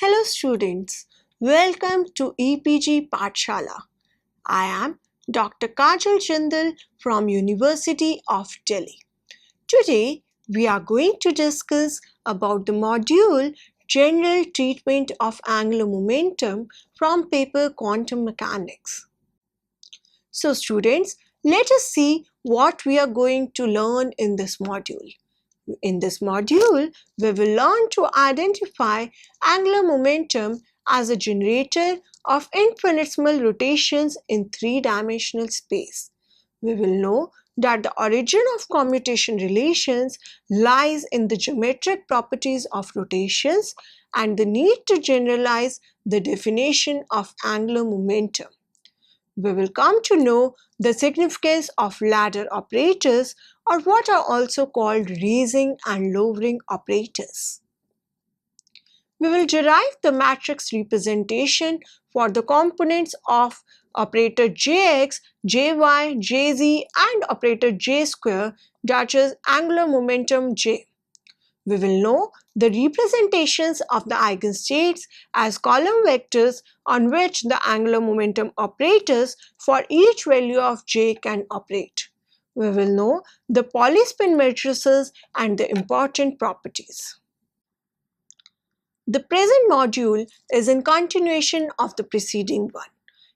Hello students, welcome to EPG Pathshala. I am Dr. Kajal Jindal from University of Delhi. Today we are going to discuss about the module General Treatment of Angular Momentum from paper Quantum Mechanics. So students, let us see what we are going to learn in this module. In this module, we will learn to identify angular momentum as a generator of infinitesimal rotations in three-dimensional space. We will know that the origin of commutation relations lies in the geometric properties of rotations and the need to generalize the definition of angular momentum. We will come to know the significance of ladder operators, or what are also called raising and lowering operators. We will derive the matrix representation for the components of operator Jx, Jy, Jz and operator J square, that is angular momentum J. We will know the representations of the eigenstates as column vectors on which the angular momentum operators for each value of J can operate. We will know the polyspin matrices and the important properties. The present module is in continuation of the preceding one.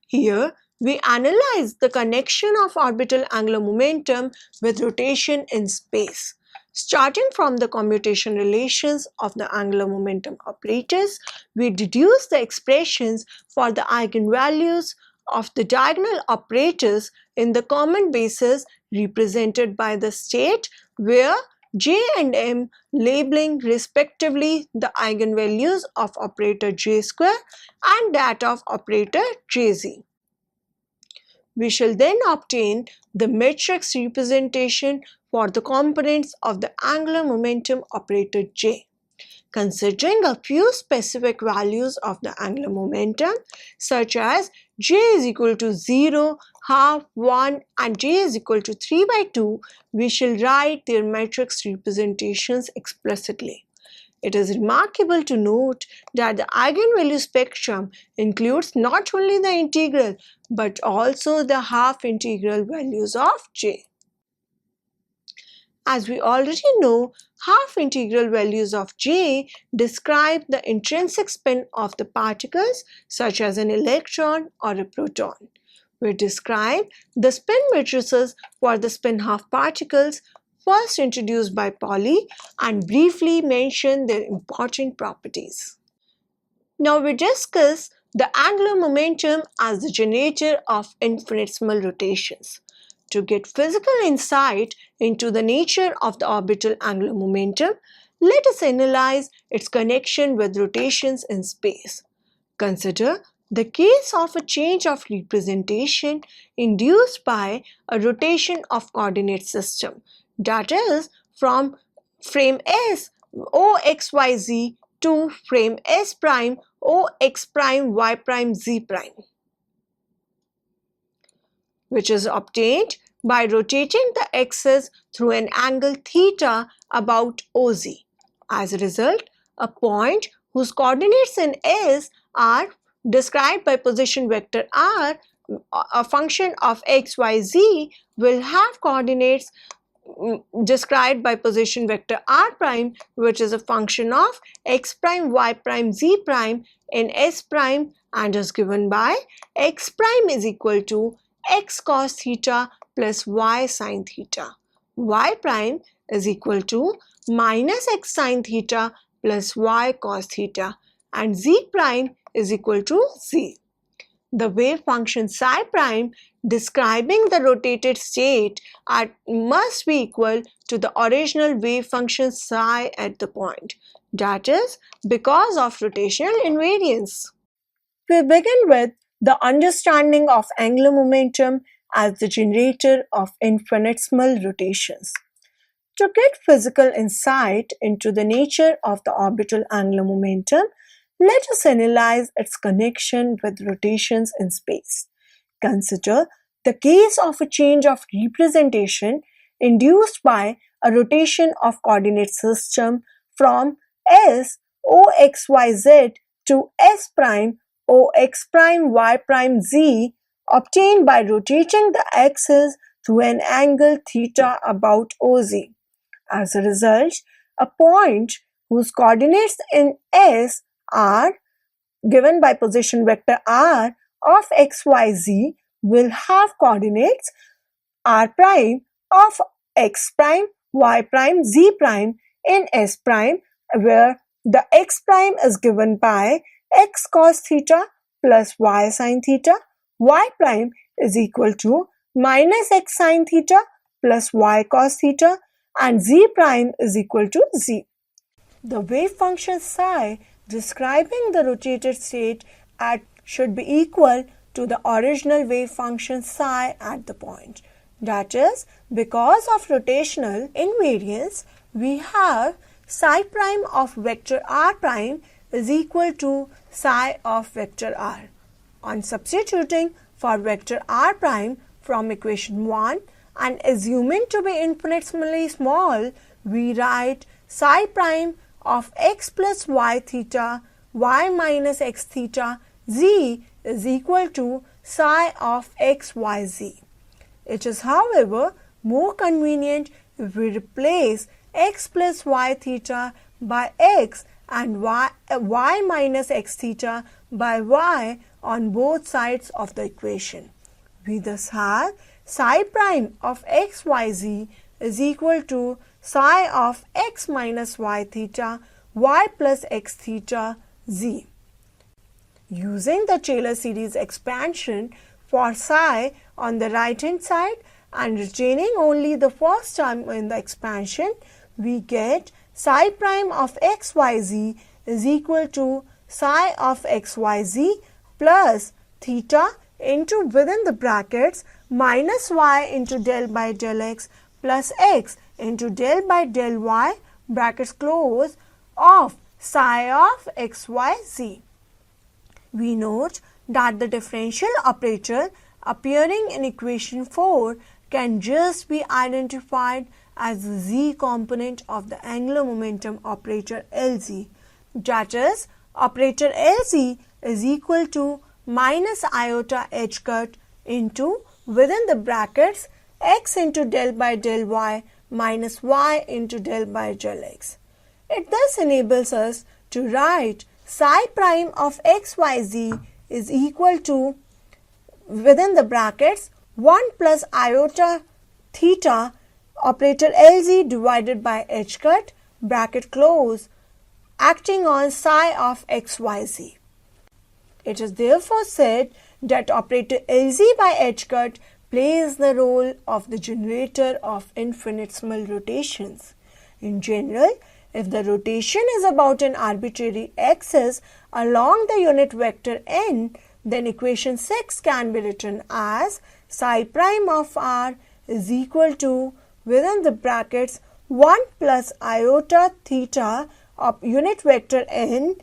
Here, we analyze the connection of orbital angular momentum with rotation in space. Starting from the commutation relations of the angular momentum operators, we deduce the expressions for the eigenvalues of the diagonal operators in the common basis represented by the state where J and M labeling respectively the eigenvalues of operator J square and that of operator Jz. We shall then obtain the matrix representation for the components of the angular momentum operator J. Considering a few specific values of the angular momentum such as J is equal to 0, half, 1 and J is equal to 3 by 2, we shall write their matrix representations explicitly. It is remarkable to note that the eigenvalue spectrum includes not only the integral but also the half integral values of J. As we already know, half integral values of J describe the intrinsic spin of the particles such as an electron or a proton. We describe the spin matrices for the spin half particles first introduced by Pauli and briefly mention their important properties. Now we discuss the angular momentum as the generator of infinitesimal rotations. To get physical insight into the nature of the orbital angular momentum, let us analyze its connection with rotations in space. Consider the case of a change of representation induced by a rotation of coordinate system, that is from frame S OXYZ to frame S prime OX prime Y prime Z prime, which is obtained by rotating the axis through an angle theta about OZ. As a result, a point whose coordinates in S are described by position vector r, a function of xyz, will have coordinates described by position vector r prime, which is a function of x prime y prime z prime in S prime and is given by x prime is equal to x cos theta plus y sin theta. Y prime is equal to minus x sin theta plus y cos theta and z prime is equal to z. The wave function psi prime describing the rotated state must be equal to the original wave function psi at the point. That is because of rotational invariance. We begin with the understanding of angular momentum as the generator of infinitesimal rotations. To get physical insight into the nature of the orbital angular momentum, let us analyze its connection with rotations in space. Consider the case of a change of representation induced by a rotation of coordinate system from S OXYZ to S prime O x prime y prime z obtained by rotating the axis through an angle theta about OZ. As a result, a point whose coordinates in S are given by position vector r of xyz will have coordinates r prime of x prime, y prime, z prime in S prime, where the x prime is given by x cos theta plus y sin theta, y prime is equal to minus x sin theta plus y cos theta, and z prime is equal to z. The wave function psi describing the rotated state should be equal to the original wave function psi at the point. That is, because of rotational invariance, we have psi prime of vector r prime is equal to psi of vector r. On substituting for vector r prime from equation 1 and assuming to be infinitesimally small, we write psi prime of x plus y theta, y minus x theta, z is equal to psi of x, y, z. It is, however, more convenient if we replace x plus y theta by x and y minus x theta by y on both sides of the equation. We thus have psi prime of x, y, z is equal to psi of x minus y theta, y plus x theta, z. Using the Taylor series expansion for psi on the right hand side and retaining only the first term in the expansion, we get psi prime of xyz is equal to psi of xyz plus theta into within the brackets minus y into del by del x plus x into del by del y brackets close of psi of xyz. We note that the differential operator appearing in equation 4 can just be identified as the z component of the angular momentum operator Lz. That is, operator Lz is equal to minus iota h cut into within the brackets x into del by del y minus y into del by del x. It thus enables us to write psi prime of xyz is equal to within the brackets 1 plus iota theta operator Lz divided by h cut bracket close acting on psi of xyz. It is therefore said that operator Lz by h cut plays the role of the generator of infinitesimal rotations. In general, if the rotation is about an arbitrary axis along the unit vector n, then equation 6 can be written as psi prime of r is equal to within the brackets 1 plus iota theta of unit vector n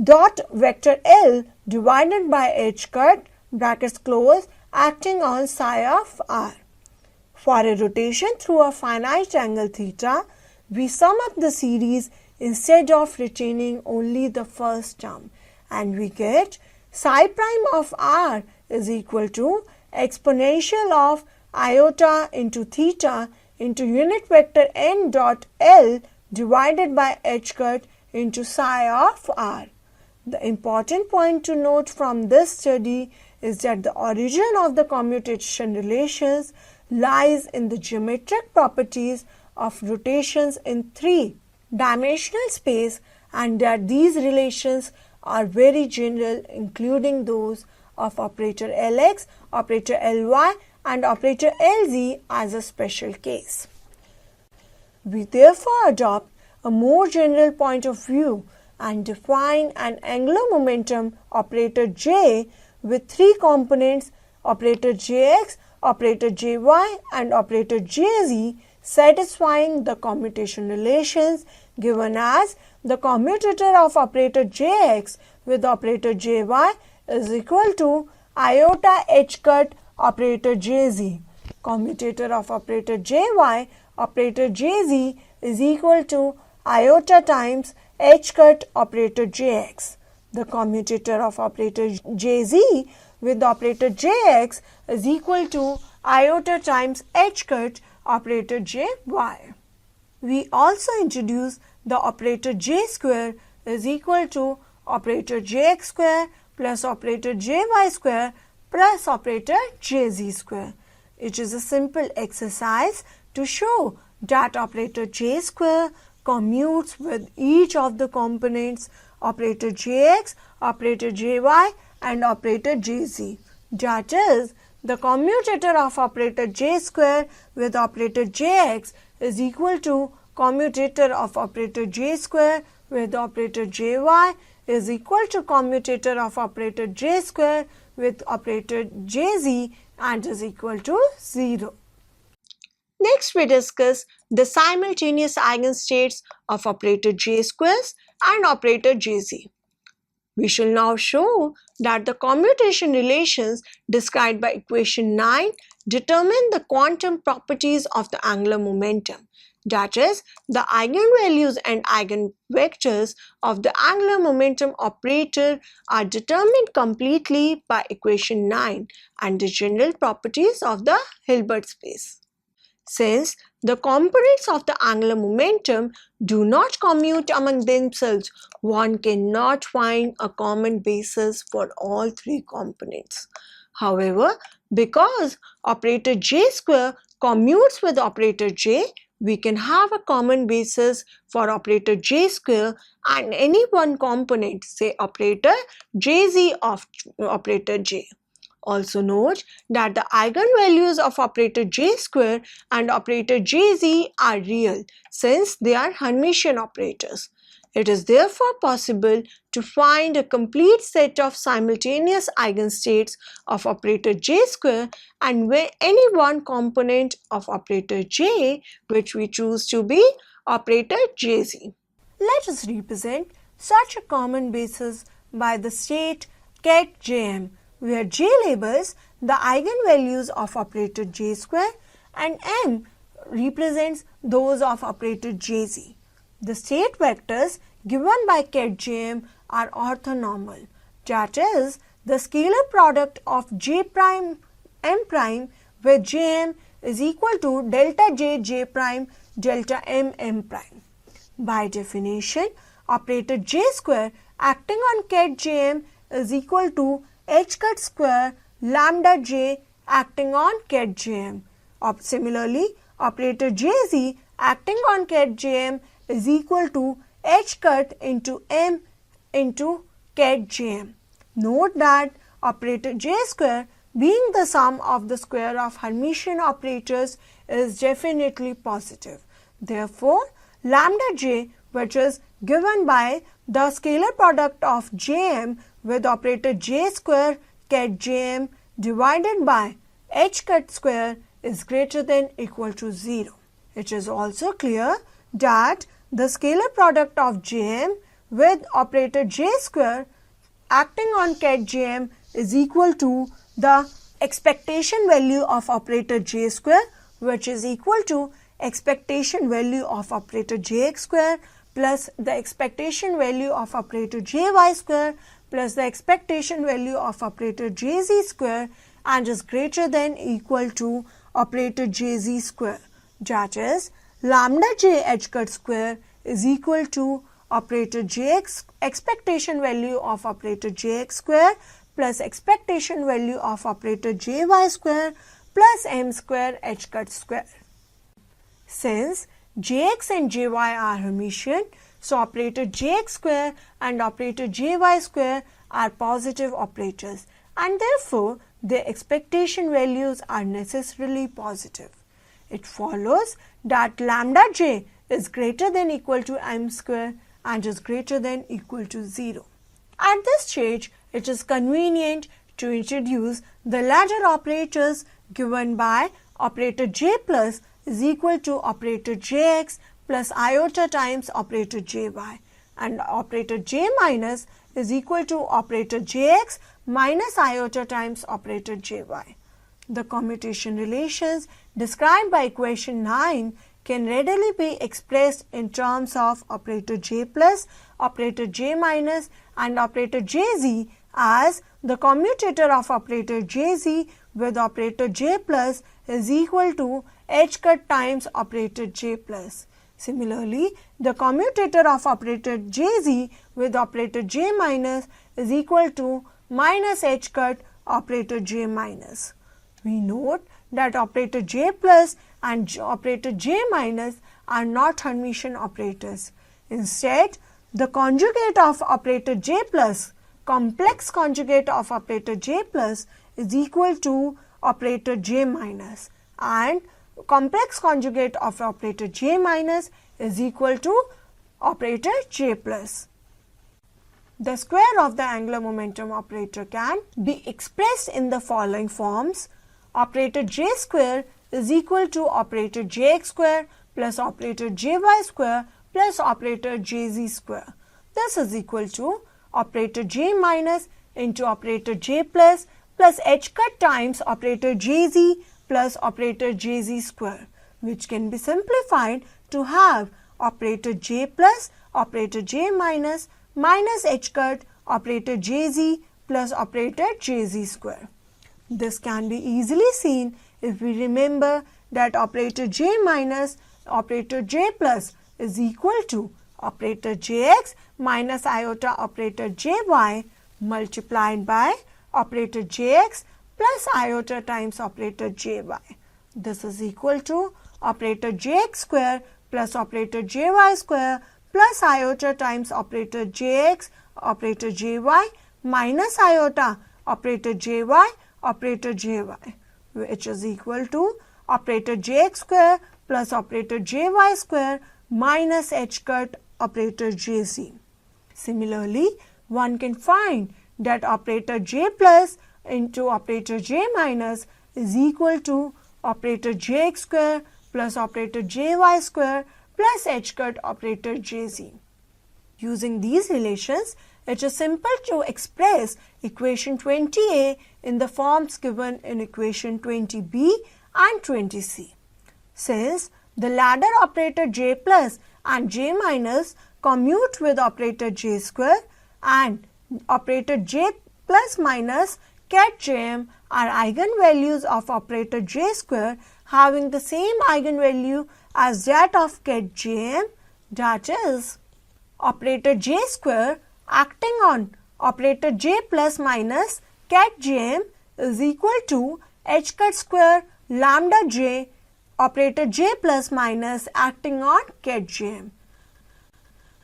dot vector L divided by h cut brackets close acting on psi of r. For a rotation through a finite angle theta, we sum up the series instead of retaining only the first term, and we get psi prime of r is equal to exponential of iota into theta into unit vector n dot L divided by h cut into psi of r. The important point to note from this study is that the origin of the commutation relations lies in the geometric properties of rotations in three-dimensional space, and that these relations are very general, including those of operator Lx, operator Ly, and operator Lz as a special case. We therefore adopt a more general point of view and define an angular momentum operator J with three components, operator Jx, operator Jy, and operator Jz, satisfying the commutation relations given as the commutator of operator Jx with operator Jy is equal to iota h cut operator Jz. Commutator of operator Jy, operator Jz is equal to iota times h cut operator Jx. The commutator of operator Jz with operator Jx is equal to iota times h cut operator Jy. We also introduce the operator J square is equal to operator Jx square plus operator Jy square plus operator Jz square. It is a simple exercise to show that operator J square commutes with each of the components operator Jx, operator Jy and operator Jz. That is, the commutator of operator J square with operator Jx is equal to commutator of operator J square with operator Jy is equal to commutator of operator J square with operator Jz and is equal to 0. Next, we discuss the simultaneous eigenstates of operator J squares and operator Jz. We shall now show that the commutation relations described by equation 9 determine the quantum properties of the angular momentum. That is, the eigenvalues and eigenvectors of the angular momentum operator are determined completely by equation 9 and the general properties of the Hilbert space. Since the components of the angular momentum do not commute among themselves, one cannot find a common basis for all three components. However, because operator J square commutes with operator J, we can have a common basis for operator J square and any one component, say operator Jz of operator J. Also note that the eigenvalues of operator J square and operator Jz are real since they are Hermitian operators. It is therefore possible to find a complete set of simultaneous eigenstates of operator J square and where any one component of operator J which we choose to be operator Jz. Let us represent such a common basis by the state ket Jm, where J labels the eigenvalues of operator J square and M represents those of operator Jz. The state vectors given by ket Jm are orthonormal. That is, the scalar product of J prime M prime with Jm is equal to delta J J prime delta M M prime. By definition, operator J square acting on ket Jm is equal to h cut square lambda j acting on ket Jm. Similarly, operator Jz acting on ket Jm is equal to h cut into m into ket Jm. Note that operator J square being the sum of the square of Hermitian operators is definitely positive. Therefore, lambda j, which is given by the scalar product of Jm with operator J square ket Jm divided by h cut square is greater than equal to 0. It is also clear that the scalar product of Jm with operator J square acting on ket Jm is equal to the expectation value of operator J square, which is equal to expectation value of operator Jx square plus the expectation value of operator Jy square plus the expectation value of operator Jz square and is greater than equal to operator Jz square. That is, lambda j h cut square is equal to operator Jx expectation value of operator Jx square plus expectation value of operator Jy square plus m square h cut square. Since Jx and Jy are Hermitian, so operator Jx square and operator Jy square are positive operators and therefore their expectation values are necessarily positive. It follows that lambda j is greater than equal to m square and is greater than equal to 0. At this stage, it is convenient to introduce the ladder operators given by operator j plus is equal to operator jx plus iota times operator jy and operator j minus is equal to operator jx minus iota times operator jy. The commutation relations described by equation 9 can readily be expressed in terms of operator J plus, operator J minus and operator Jz as the commutator of operator Jz with operator J plus is equal to h cut times operator J plus. Similarly, the commutator of operator Jz with operator J minus is equal to minus h cut operator J minus. We note that operator J plus and operator J minus are not Hermitian operators. Instead, the conjugate of operator J plus, complex conjugate of operator J plus is equal to operator J minus, and complex conjugate of operator J minus is equal to operator J plus. The square of the angular momentum operator can be expressed in the following forms. Operator J square is equal to operator Jx square plus operator Jy square plus operator Jz square. This is equal to operator J minus into operator J plus h cut times operator Jz plus operator Jz square, which can be simplified to have operator J plus operator J minus minus h cut operator Jz plus operator Jz square. This can be easily seen if we remember that operator J minus operator J plus is equal to operator Jx minus iota operator Jy multiplied by operator Jx plus iota times operator Jy. This is equal to operator Jx square plus operator Jy square plus iota times operator Jx operator Jy minus iota operator Jy operator Jy, which is equal to operator Jx square plus operator Jy square minus h cut operator Jz. Similarly, one can find that operator J plus into operator J minus is equal to operator Jx square plus operator Jy square plus h cut operator Jz. Using these relations, it is simple to express equation 20a in the forms given in equation 20b and 20c. Since the ladder operator J plus and J minus commute with operator J square and operator J plus minus ket Jm are eigenvalues of operator J square having the same eigenvalue as that of ket Jm, that is, operator J square acting on operator J plus minus ket Jm is equal to h cut square lambda J operator J plus minus acting on ket Jm.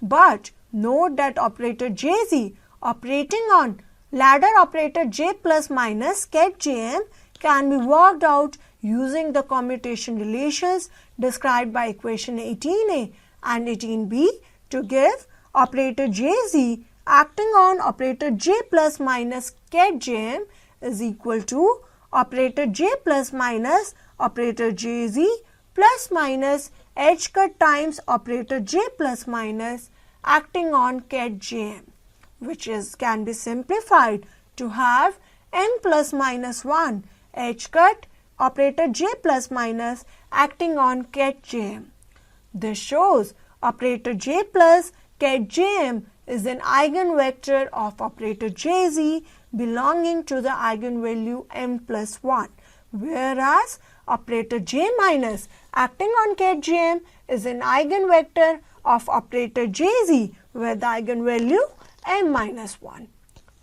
But note that operator Jz operating on ladder operator J plus minus ket Jm can be worked out using the commutation relations described by equation 18a and 18b to give operator Jz acting on operator J plus minus ket Jm is equal to operator J plus minus operator Jz plus minus h cut times operator J plus minus acting on ket Jm, which can be simplified to have n plus minus 1 h cut operator J plus minus acting on ket Jm. This shows operator J plus ket Jm is an eigenvector of operator Jz belonging to the eigenvalue m plus 1, whereas operator J minus acting on ket Jm is an eigenvector of operator Jz with the eigenvalue m minus 1.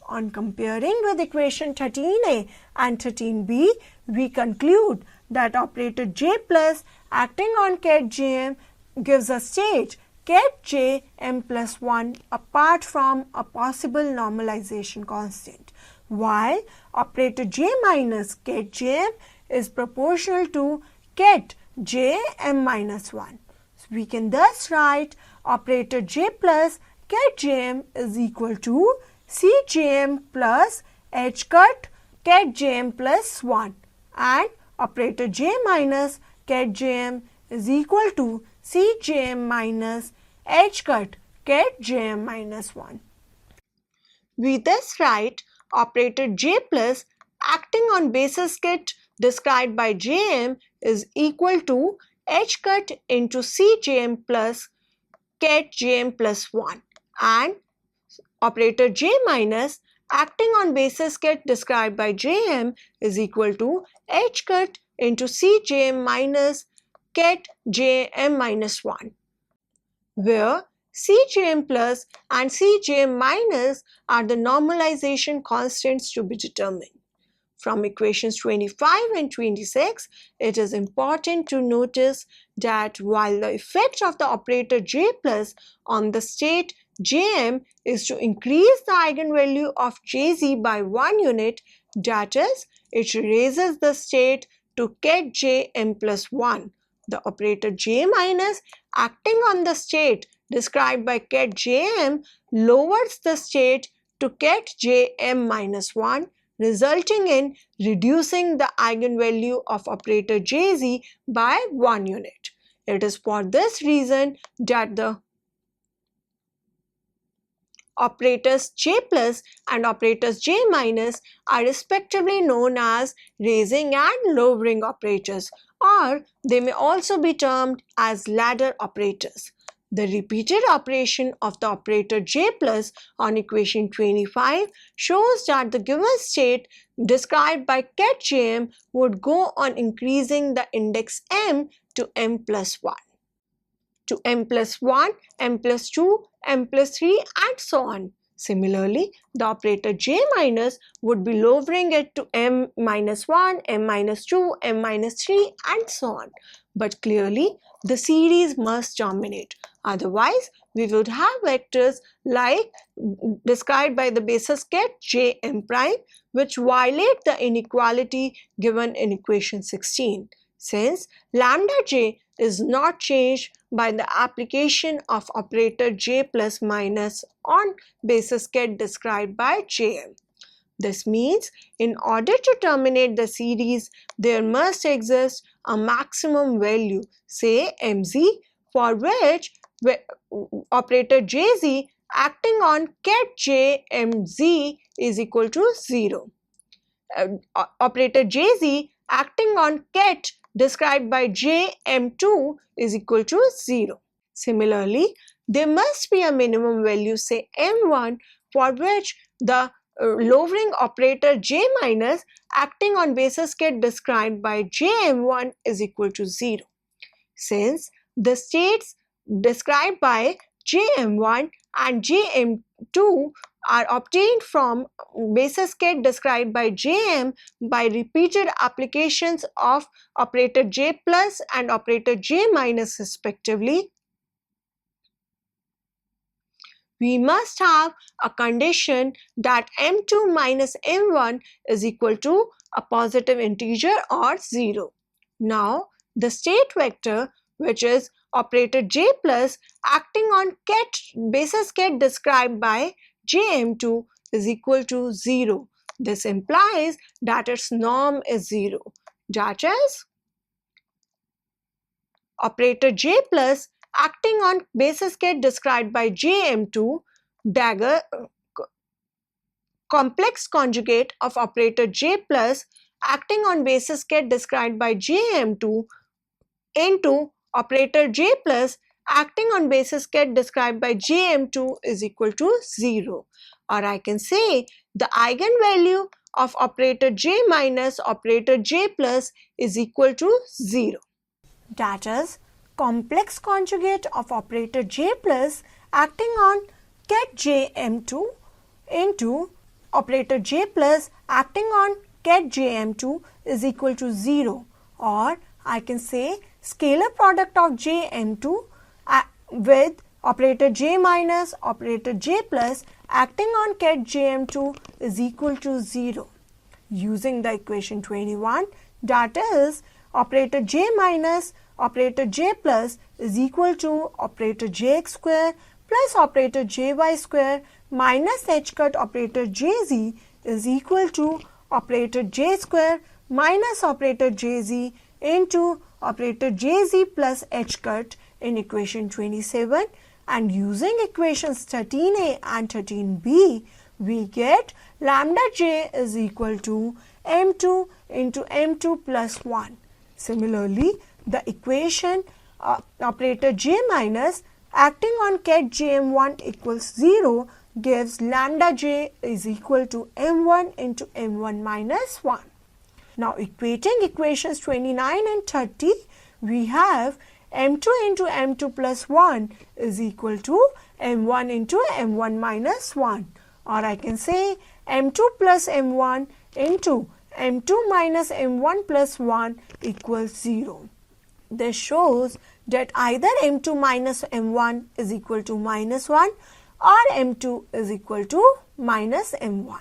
On comparing with equation 13a and 13b, we conclude that operator J plus acting on ket Jm gives a state ket J m plus 1 apart from a possible normalization constant, while operator J minus ket Jm is proportional to ket J m minus 1. So we can thus write operator J plus ket Jm is equal to Cjm plus h cut ket Jm plus 1, and operator J minus ket Jm is equal to Cjm minus h cut ket Jm minus 1. We thus write operator J plus acting on basis ket described by Jm is equal to h cut into cjm plus ket jm plus 1, and operator j minus acting on basis ket described by jm is equal to h cut into cjm minus ket jm minus 1, where cjm plus and cjm minus are the normalization constants to be determined. From equations 25 and 26, it is important to notice that while the effect of the operator j plus on the state jm is to increase the eigenvalue of jz by 1 unit, that is, it raises the state to ket jm plus 1. The operator j minus acting on the state described by ket jm lowers the state to ket jm minus 1, resulting in reducing the eigenvalue of operator jz by 1 unit. It is for this reason that the operators j plus and operators j minus are respectively known as raising and lowering operators, or they may also be termed as ladder operators. The repeated operation of the operator j plus on equation 25 shows that the given state described by ket jm would go on increasing the index m to m plus 1. To m plus 1, m plus 2, m plus 3 and so on. Similarly, the operator j minus would be lowering it to m minus 1, m minus 2, m minus 3 and so on. But clearly, the series must terminate. Otherwise, we would have vectors like described by the basis ket jm prime, which violate the inequality given in equation 16. Since lambda j is not changed by the application of operator j plus minus on basis ket described by jm. This means in order to terminate the series, there must exist a maximum value, say mz, for which operator jz acting on ket jmz is equal to 0. Operator jz acting on ket described by jm2 is equal to 0. Similarly, there must be a minimum value, say m1, for which the lowering operator j minus acting on basis ket described by jm1 is equal to 0. Since the states described by jm1 and jm2 are obtained from basis ket described by jm by repeated applications of operator j plus and operator j minus respectively, we must have a condition that m2 minus m1 is equal to a positive integer or 0. Now, the state vector, which is operator j plus acting on basis ket described by jm2 is equal to 0. This implies that its norm is 0. That is, operator j plus acting on basis ket described by jm2 dagger complex conjugate of operator j plus acting on basis ket described by jm2 into operator j plus acting on basis ket described by jm2 is equal to 0. Or I can say the eigenvalue of operator j minus operator j plus is equal to 0. That is, complex conjugate of operator j plus acting on ket jm2 into operator j plus acting on ket jm2 is equal to 0. Or I can say scalar product of jm2 with operator j minus operator j plus acting on ket jm2 is equal to 0. Using the equation 21, that is, operator j minus operator j plus is equal to operator jx square plus operator jy square minus h cut operator jz is equal to operator j square minus operator jz into operator jz plus h cut in equation 27, and using equations 13a and 13b, we get lambda j is equal to m2 into m2 plus 1. Similarly, the equation operator j minus acting on ket jm1 equals 0 gives lambda j is equal to m1 into m1 minus 1. Now equating equations 29 and 30, we have m2 into m2 plus 1 is equal to m1 into m1 minus 1, or I can say m2 plus m1 into m2 minus m1 plus 1 equals 0. This shows that either m2 minus m1 is equal to minus 1 or m2 is equal to minus m1.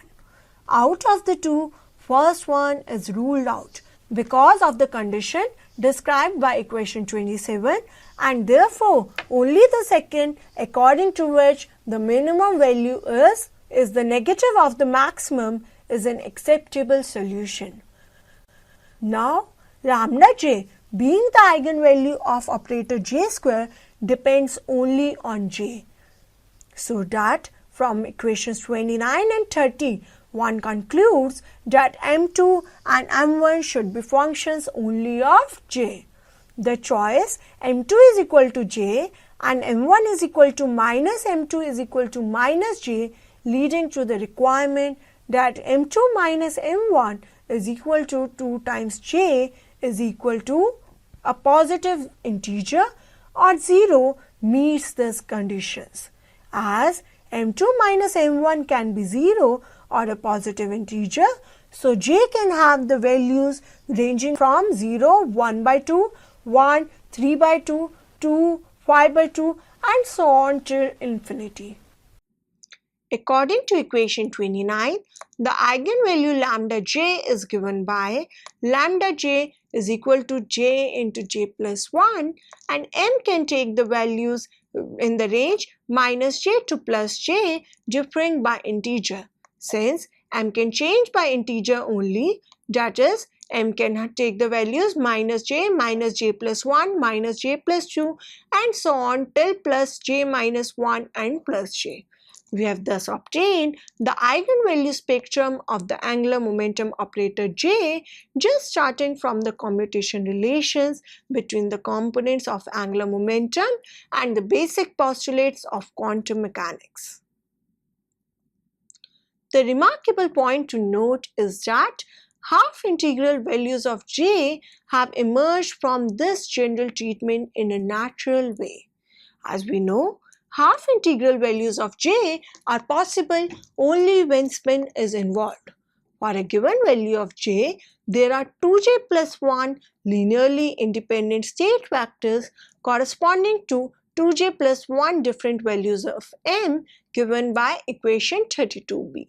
Out of the two, first one is ruled out because of the condition described by equation 27, and therefore only the second, according to which the minimum value is the negative of the maximum, is an acceptable solution. Now lambda j being the eigenvalue of operator j square depends only on j. So that from equations 29 and 30, one concludes that m2 and m1 should be functions only of j. The choice m2 is equal to j and m1 is equal to minus m2 is equal to minus j, leading to the requirement that m2 minus m1 is equal to 2 times j is equal to a positive integer or 0 meets these conditions. As m2 minus m1 can be 0 or a positive integer, so j can have the values ranging from 0, 1 by 2, 1, 3 by 2, 2, 5 by 2 and so on till infinity. According to equation 29, the eigenvalue lambda j is given by lambda j is equal to j into j plus 1, and m can take the values in the range minus j to plus j differing by integer. Since m can change by integer only, that is m can take the values minus j plus 1, minus j plus 2 and so on till plus j minus 1 and plus j. We have thus obtained the eigenvalue spectrum of the angular momentum operator j, just starting from the commutation relations between the components of angular momentum and the basic postulates of quantum mechanics. The remarkable point to note is that half integral values of j have emerged from this general treatment in a natural way. As we know, half integral values of j are possible only when spin is involved. For a given value of j, there are 2j plus 1 linearly independent state vectors corresponding to 2j plus 1 different values of m given by equation 32b.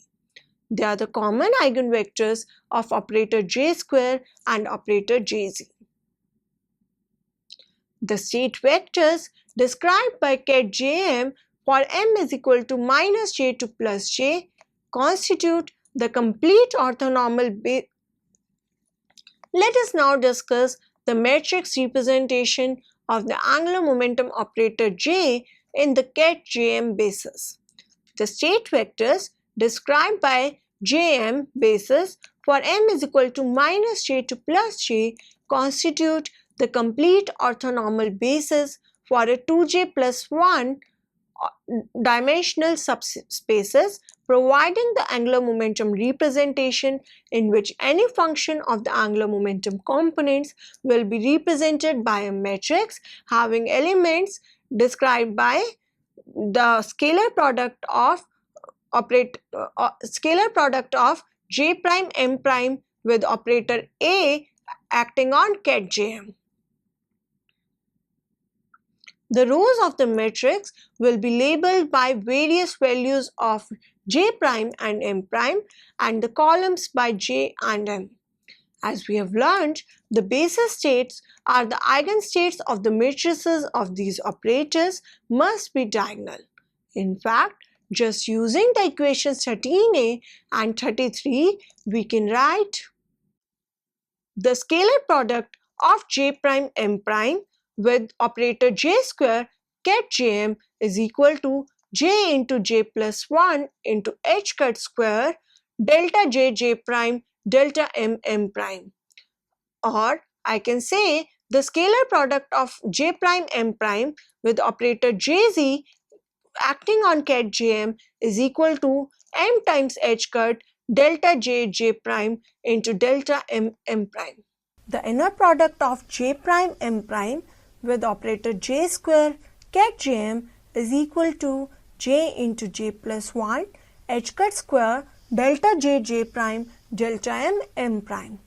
They are the common eigenvectors of operator j square and operator jz. The state vectors described by ket jm for m is equal to minus j to plus j constitute the complete orthonormal base. Let us now discuss the matrix representation of the angular momentum operator j in the ket jm basis. The state vectors described by jm basis for m is equal to minus j to plus j constitute the complete orthonormal basis for a 2j plus 1 dimensional subspaces, providing the angular momentum representation in which any function of the angular momentum components will be represented by a matrix having elements described by the scalar product of j prime m prime with operator a acting on ket jm. The rows of the matrix will be labeled by various values of j prime and m prime and the columns by j and m. As we have learned, the basis states are the eigenstates of the matrices of these operators must be diagonal. In fact, just using the equations 13a and 33, we can write the scalar product of j prime m prime with operator j square ket jm is equal to j into j plus 1 into h cut square delta j j prime delta m m prime. Or I can say The scalar product of j prime m prime with operator jz acting on ket jm is equal to m times h cut delta j prime into delta m prime. The inner product of j prime m prime with operator j square ket jm is equal to j into j plus 1 h cut square delta j prime delta m prime.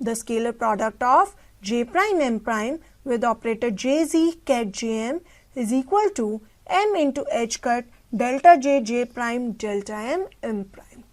The scalar product of j prime m prime with operator jz ket jm is equal to m into h cut delta j prime delta m prime.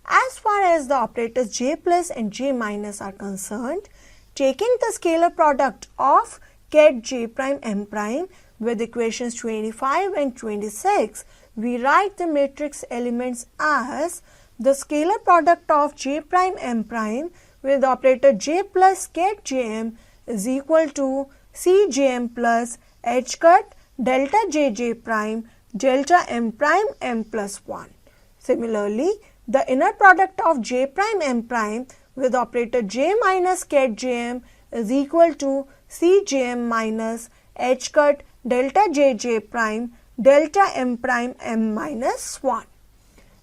As far as the operators j plus and j minus are concerned, taking the scalar product of ket j prime m prime with equations 25 and 26, we write the matrix elements as the scalar product of j prime m prime with operator j plus ket jm is equal to cjm plus h cut delta j prime delta m prime m plus 1. Similarly, the inner product of j prime m prime with operator j minus ket jm is equal to cjm minus h cut delta j prime delta m prime m minus 1.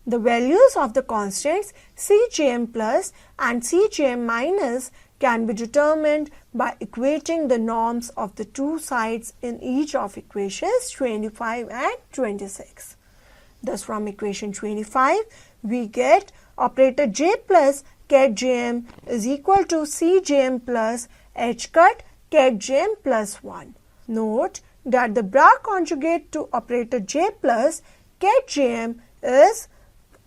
The values of the constants cjm plus and cjm minus can be determined by equating the norms of the two sides in each of equations 25 and 26. Thus, from equation 25, we get operator j plus ket jm is equal to cjm plus h cut ket jm plus 1. Note that the bra conjugate to operator j plus ket jm is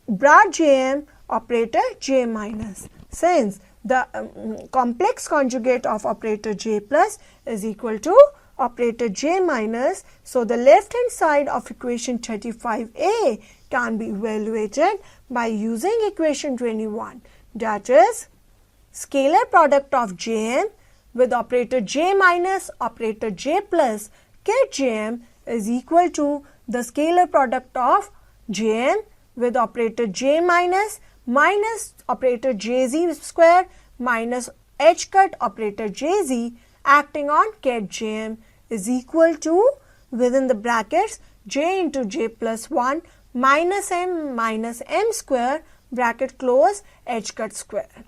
bra jm operator j minus, since the complex conjugate of operator j plus is equal to operator j minus. So, the left hand side of equation 35a can be evaluated by using equation 21, that is scalar product of jm with operator j minus operator j plus ket jm is equal to the scalar product of jm with operator j minus operator jz square minus h cut operator jz acting on ket jm is equal to, within the brackets, j into j plus 1 minus m square bracket close h cut square.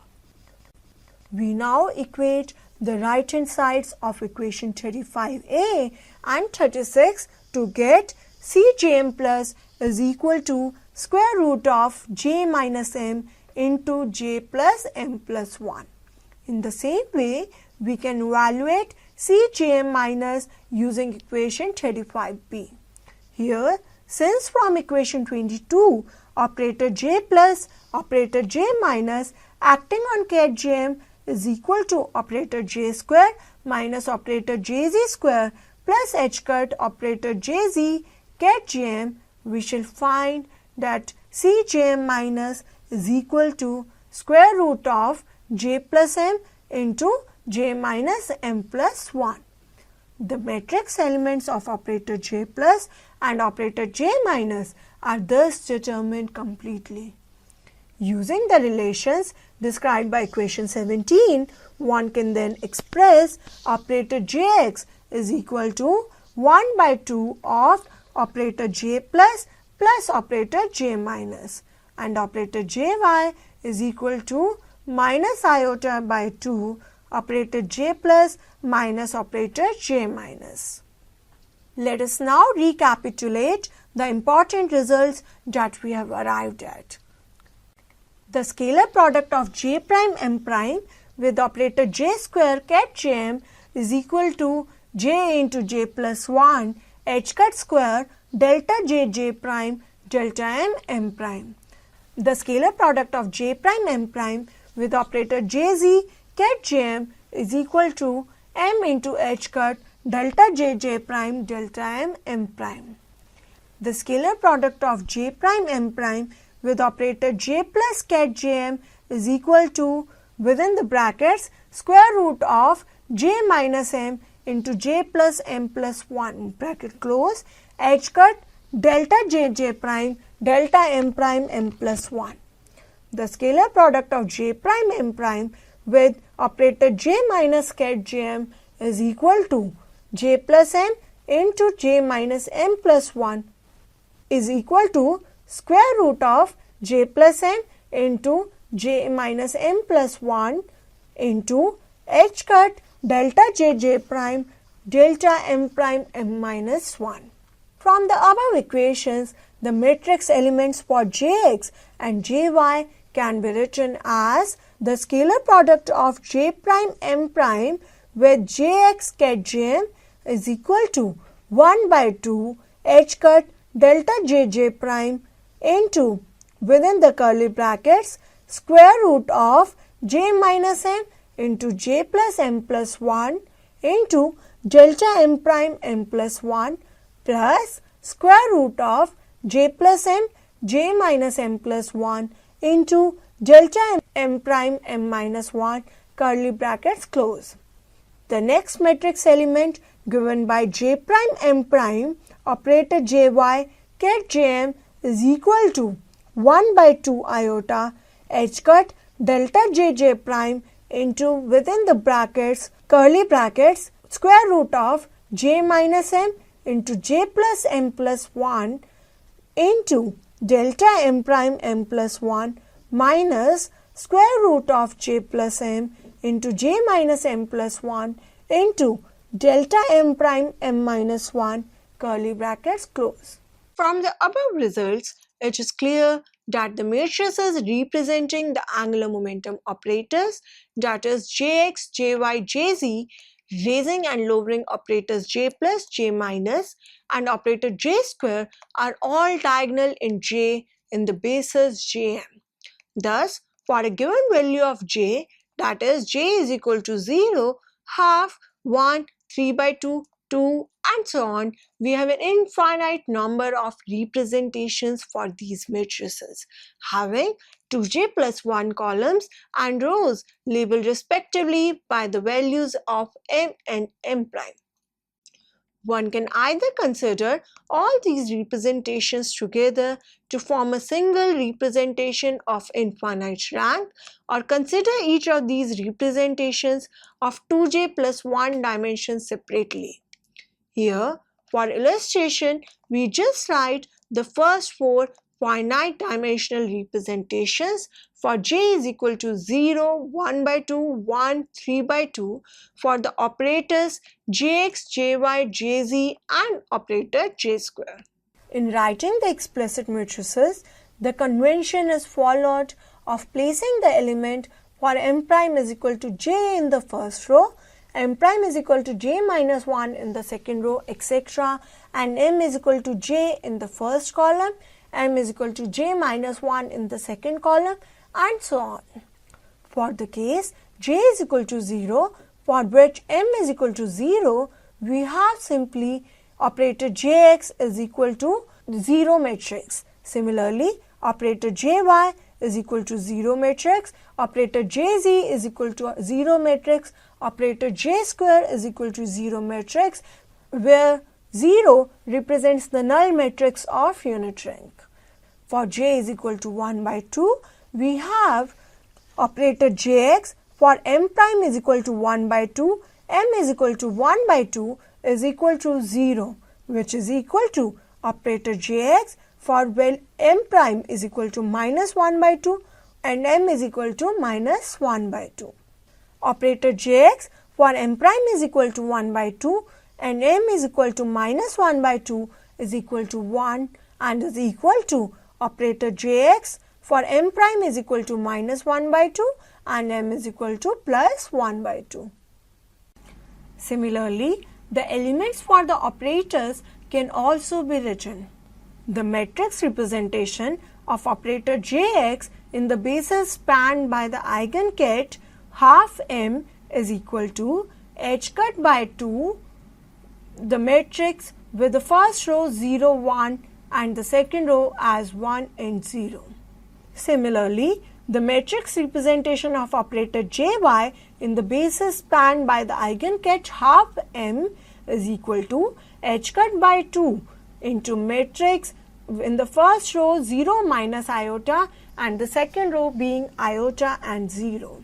We now equate the right hand sides of equation 35a and 36 to get cjm plus is equal to square root of j minus m into j plus m plus 1. In the same way, we can evaluate cjm minus using equation 35b. Here, since from equation 22, operator j plus operator j minus acting on ket jm is equal to operator j square minus operator jz square plus h cut operator jz ket jm, we shall find that cjm minus is equal to square root of j plus m into j minus m plus 1. The matrix elements of operator j plus and operator j minus are thus determined completely. Using the relations described by equation 17, one can then express operator jx is equal to 1 by 2 of operator j plus operator j minus, and operator jy is equal to minus iota by 2 operator j plus minus operator j minus. Let us now recapitulate the important results that we have arrived at. The scalar product of j prime m prime with operator j square ket jm is equal to j into j plus 1 h cut square delta j prime delta m prime. The scalar product of j prime m prime with operator jz ket jm is equal to m into h cut delta j prime delta m prime. The scalar product of j prime m prime with operator j plus ket jm is equal to, within the brackets, square root of j minus m into j plus m plus 1 bracket close h cut delta j prime delta m prime m plus 1. The scalar product of j prime m prime with operator j minus ket jm is equal to j plus m into j minus m plus 1 is equal to square root of j plus m into j minus m plus 1 into h cut delta j prime delta m prime m minus 1. From the above equations, the matrix elements for jx and jy can be written as the scalar product of j prime m prime with jx ket jm is equal to 1 by 2 h cut delta j prime into within the curly brackets square root of j minus m into j plus m plus 1 into delta m prime m plus 1 plus square root of j plus m j minus m plus 1 into delta m prime m minus 1 curly brackets close. The next matrix element given by j prime m prime operator jy ket jm is equal to 1 by 2 iota h cut delta j prime into within the brackets curly brackets square root of j minus m into j plus m plus 1 into delta m prime m plus 1 minus square root of j plus m into j minus m plus 1 into delta m prime m minus 1 curly brackets close. From the above results, it is clear that the matrices representing the angular momentum operators, that is jx, jy, jz, raising and lowering operators j plus, j minus and operator j square are all diagonal in j in the basis jm. Thus, for a given value of j, that is j is equal to 0, half, 1, 3 by 2, 2 and so on, we have an infinite number of representations for these matrices having 2j plus 1 columns and rows labeled respectively by the values of m and m prime. One can either consider all these representations together to form a single representation of infinite rank or consider each of these representations of 2j plus 1 dimension separately. Here, for illustration, we just write the first 4 finite dimensional representations for j is equal to 0, 1 by 2, 1, 3 by 2 for the operators jx, jy, jz and operator j square. In writing the explicit matrices, the convention is followed of placing the element for m prime is equal to j in the first row, m prime is equal to j minus 1 in the second row, etc. and m is equal to j in the first column, m is equal to j minus 1 in the second column and so on. For the case j is equal to 0, for which m is equal to 0, we have simply operator jx is equal to 0 matrix. Similarly, operator jy is equal to 0 matrix, operator jz is equal to 0 matrix, operator j square is equal to 0 matrix, where 0 represents the null matrix of unit rank. For j is equal to 1 by 2, we have operator jx for m prime is equal to 1 by 2, m is equal to 1 by 2 is equal to 0, which is equal to operator jx for when m prime is equal to minus 1 by 2 and m is equal to minus 1 by 2. Operator jx for m prime is equal to 1 by 2 and m is equal to minus 1 by 2 is equal to 1 and is equal to operator jx for m prime is equal to minus 1 by 2 and m is equal to plus 1 by 2. Similarly, the elements for the operators can also be written. The matrix representation of operator jx in the basis spanned by the eigenket half m is equal to h cut by 2, the matrix with the first row 0, 1 and the second row as 1 and 0. Similarly, the matrix representation of operator jy in the basis spanned by the eigenket half m is equal to h cut by 2 into matrix in the first row 0 minus iota and the second row being iota and 0.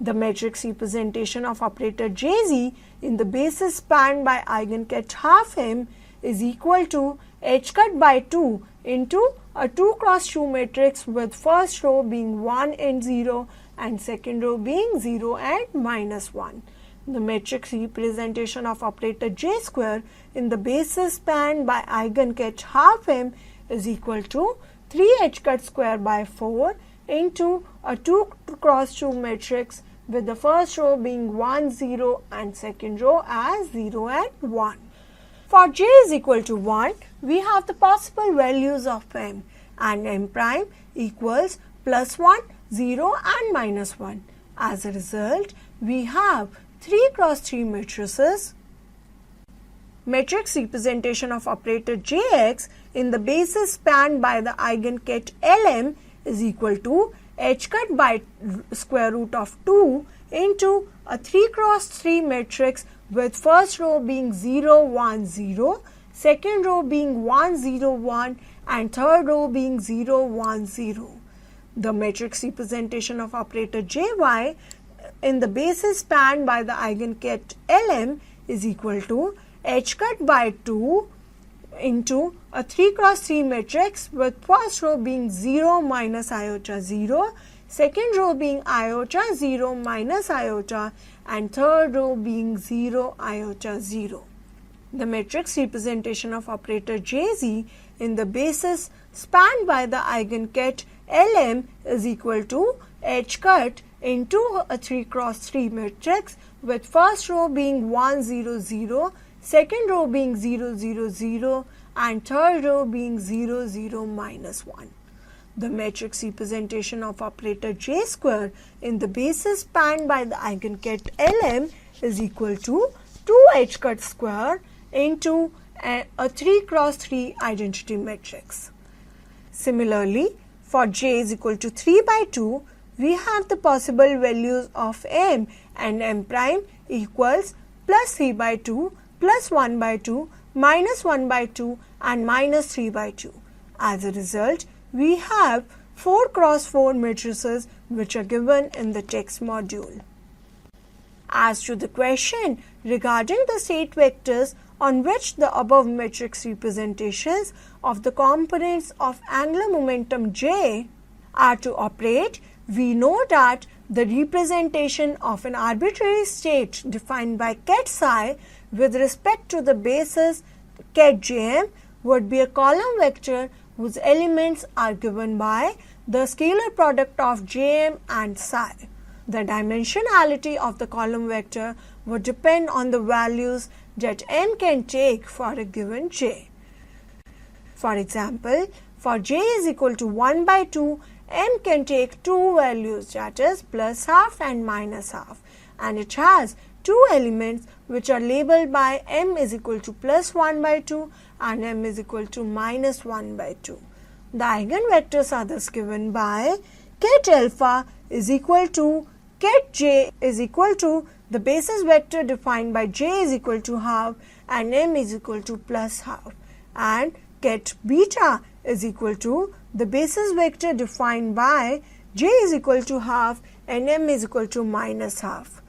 The matrix representation of operator Jz in the basis spanned by eigenket half m is equal to h cut by 2 into a 2 cross 2 matrix with first row being 1 and 0 and second row being 0 and minus 1. The matrix representation of operator J square in the basis spanned by eigenket half m is equal to 3h cut square by 4 into a 2 cross 2 matrix with the first row being 1, 0 and second row as 0 and 1. For j is equal to 1, we have the possible values of m and m prime equals plus 1, 0 and minus 1. As a result, we have 3 cross 3 matrices. Matrix representation of operator Jx in the basis spanned by the eigenket Lm is equal to h cut by square root of 2 into a 3 cross 3 matrix with first row being 0, 1, 0, second row being 1, 0, 1 and third row being 0, 1, 0. The matrix representation of operator Jy in the basis spanned by the eigenket Lm is equal to h cut by 2 into a 3 cross 3 matrix with first row being 0 minus iota 0, second row being iota 0 minus iota and third row being 0 iota 0. The matrix representation of operator Jz in the basis spanned by the eigenket Lm is equal to h cut into a 3 cross 3 matrix with first row being 1, 0, 0, second row being 0, 0, 0 and third row being 0, 0 minus 1. The matrix representation of operator J square in the basis spanned by the eigenket Lm is equal to 2h cut square into a 3 cross 3 identity matrix. Similarly, for j is equal to 3 by 2, we have the possible values of m and m prime equals plus 3 by 2, plus 1 by 2, minus 1 by 2 and minus 3 by 2. As a result, we have 4 cross 4 matrices which are given in the text module. As to the question regarding the state vectors on which the above matrix representations of the components of angular momentum J are to operate, we know that the representation of an arbitrary state defined by ket psi with respect to the basis ket Jm would be a column vector whose elements are given by the scalar product of Jm and psi. The dimensionality of the column vector would depend on the values that m can take for a given j. For example, for j is equal to 1 by 2, m can take two values, that is plus half and minus half, and it has two elements which are labeled by m is equal to plus 1 by 2 and m is equal to minus 1 by 2. The eigenvectors are thus given by ket alpha is equal to ket j is equal to the basis vector defined by j is equal to half and m is equal to plus half, and ket beta is equal to the basis vector defined by j is equal to half and m is equal to minus half.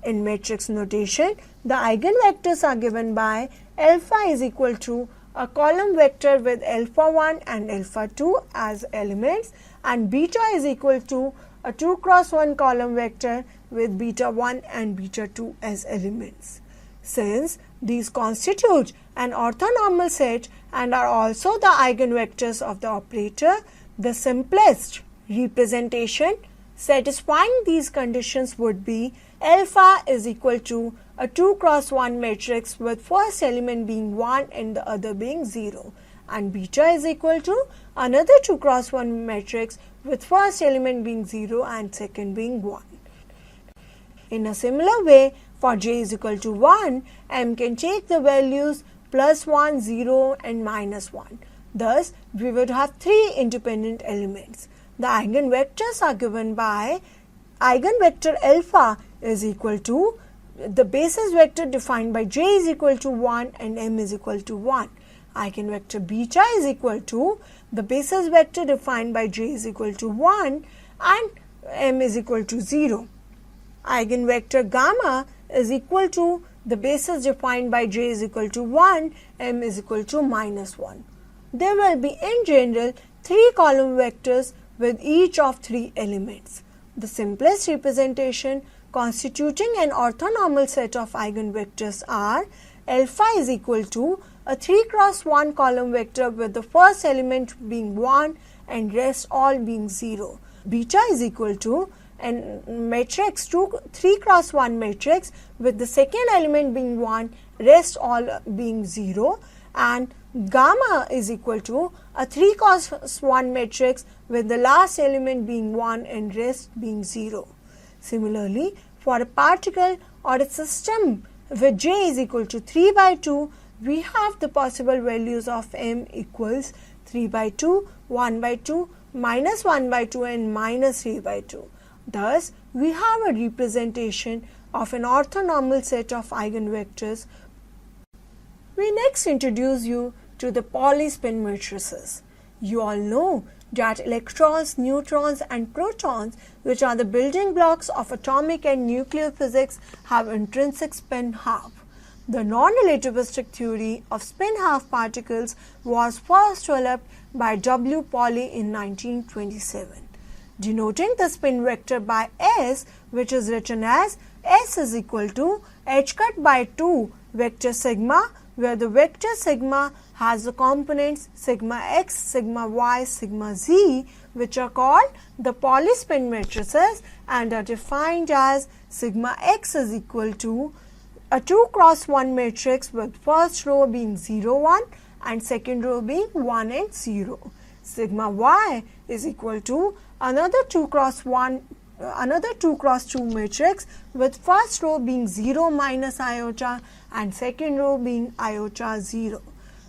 In matrix notation, the eigenvectors are given by alpha is equal to a column vector with alpha 1 and alpha 2 as elements, and beta is equal to a 2 cross 1 column vector with beta 1 and beta 2 as elements. Since these constitute an orthonormal set and are also the eigenvectors of the operator, the simplest representation satisfying these conditions would be alpha is equal to a 2 cross 1 matrix with first element being 1 and the other being 0, and beta is equal to another 2 cross 1 matrix with first element being 0 and second being 1. In a similar way, for j is equal to 1, m can take the values plus 1, 0 and minus 1. Thus, we would have three independent elements. The eigenvectors are given by eigenvector alpha is equal to the basis vector defined by j is equal to 1 and m is equal to 1. Eigenvector beta is equal to the basis vector defined by j is equal to 1 and m is equal to 0. eigenvector gamma is equal to the basis defined by j is equal to 1, m is equal to minus 1. There will be in general 3 column vectors with each of 3 elements. The simplest representation constituting an orthonormal set of eigenvectors are alpha is equal to a 3 cross 1 column vector with the first element being 1 and rest all being 0. Beta is equal to a matrix 3 cross 1 matrix with the second element being 1, rest all being 0, and gamma is equal to a 3 cross 1 matrix with the last element being 1 and rest being 0. Similarly, for a particle or a system with j is equal to 3 by 2, we have the possible values of m equals 3 by 2, 1 by 2, minus 1 by 2 and minus 3 by 2. Thus, we have a representation of an orthonormal set of eigenvectors. We next introduce you to the Pauli spin matrices. You all know that electrons, neutrons and protons, which are the building blocks of atomic and nuclear physics, have intrinsic spin half. The non-relativistic theory of spin half particles was first developed by W. Pauli in 1927. Denoting the spin vector by S, which is written as S is equal to h cut by 2 vector sigma, where the vector sigma has the components sigma x, sigma y, sigma z, which are called the Pauli spin matrices and are defined as sigma x is equal to a 2 cross 1 matrix with first row being 0, 1 and second row being 1 and 0. Sigma y is equal to another 2 cross 2 matrix with first row being 0 minus iota and second row being iota 0.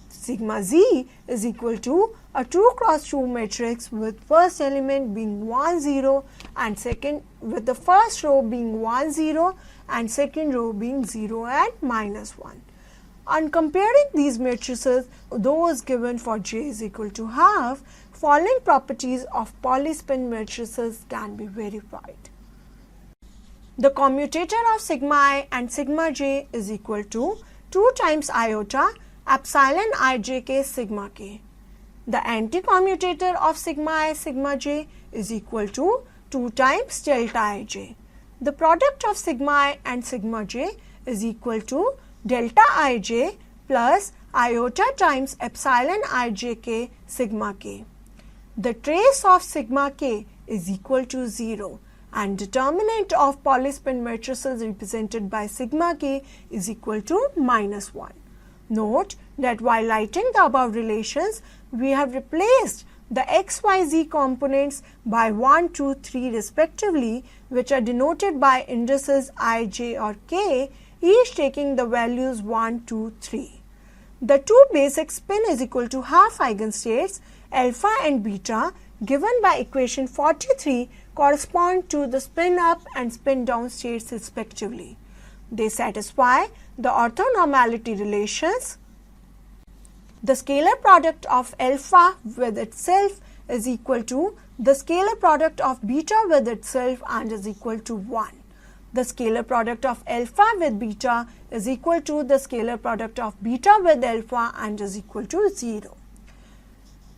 Sigma z is equal to a 2 cross 2 matrix with first element being 1 0 and second with the first row being 1 0 and second row being 0 and minus 1. On comparing these matrices, those given for j is equal to half, following properties of Pauli spin matrices can be verified. The commutator of sigma I and sigma j is equal to 2 times iota epsilon ijk sigma k. The anti-commutator of sigma I sigma j is equal to 2 times delta ij. The product of sigma I and sigma j is equal to delta ij plus iota times epsilon ijk sigma k. The trace of sigma k is equal to 0 and determinant of Pauli spin matrices represented by sigma k is equal to minus 1. Note that while writing the above relations, we have replaced the x, y, z components by 1, 2, 3 respectively, which are denoted by indices I, j or k, each taking the values 1, 2, 3. The two basic spin is equal to half eigenstates alpha and beta given by equation 43 correspond to the spin up and spin down states respectively. They satisfy the orthonormality relations. The scalar product of alpha with itself is equal to the scalar product of beta with itself and is equal to 1. The scalar product of alpha with beta is equal to the scalar product of beta with alpha and is equal to 0.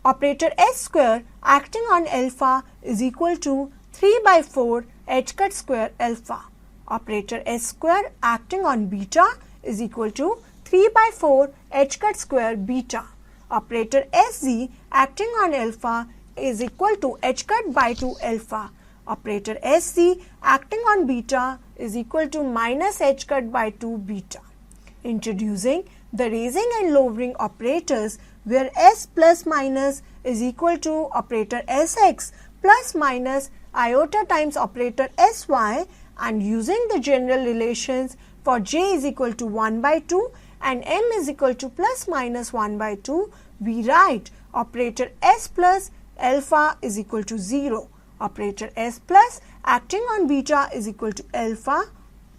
Operator S square acting on alpha is equal to 3 by 4 h cut square alpha. Operator S square acting on beta is equal to 3 by 4 h cut square beta. Operator SZ acting on alpha is equal to h cut by 2 alpha. Operator SC acting on beta is equal to minus h cut by 2 beta. Introducing the raising and lowering operators where S plus minus is equal to operator Sx plus minus iota times operator Sy, and using the general relations for j is equal to 1 by 2 and m is equal to plus minus 1 by 2, we write operator S plus alpha is equal to 0. Operator S plus acting on beta is equal to alpha.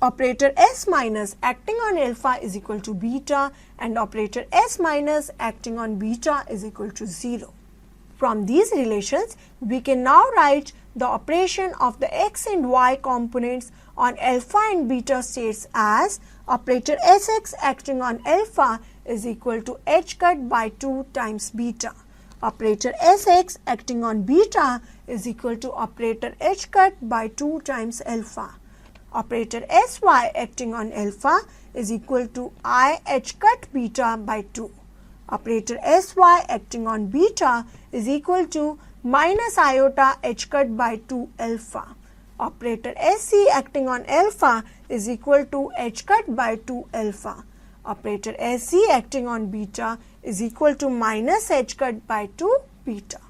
Operator S minus acting on alpha is equal to beta and operator S minus acting on beta is equal to 0. From these relations, we can now write the operation of the x and y components on alpha and beta states as operator Sx acting on alpha is equal to h cut by 2 times beta. Operator Sx acting on beta is equal to operator h cut by 2 times alpha. Operator Sy acting on alpha is equal to I h cut beta by 2. Operator Sy acting on beta is equal to minus iota h cut by 2 alpha. Operator Sc acting on alpha is equal to h cut by 2 alpha. Operator Sc acting on beta is equal to minus h cut by 2 beta.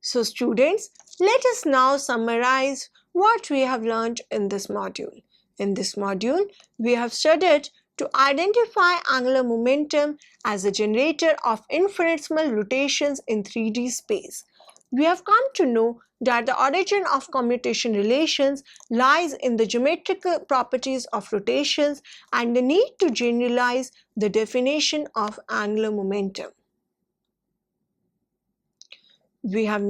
So students, let us now summarize what we have learned in this module. In this module, we have studied to identify angular momentum as a generator of infinitesimal rotations in 3D space. We have come to know that the origin of commutation relations lies in the geometrical properties of rotations and the need to generalize the definition of angular momentum. We have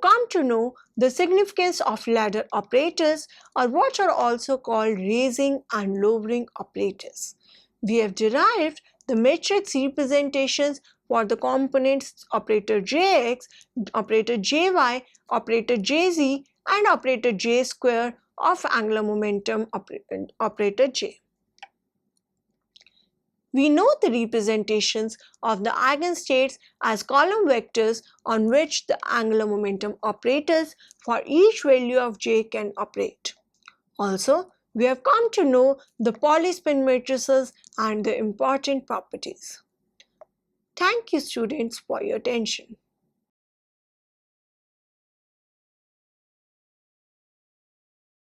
come to know the significance of ladder operators, or what are also called raising and lowering operators. We have derived the matrix representations for the components operator Jx, operator Jy, operator Jz and operator J square of angular momentum operator J. We know the representations of the eigenstates as column vectors on which the angular momentum operators for each value of J can operate. Also, we have come to know the polyspin matrices and their important properties. Thank you students for your attention.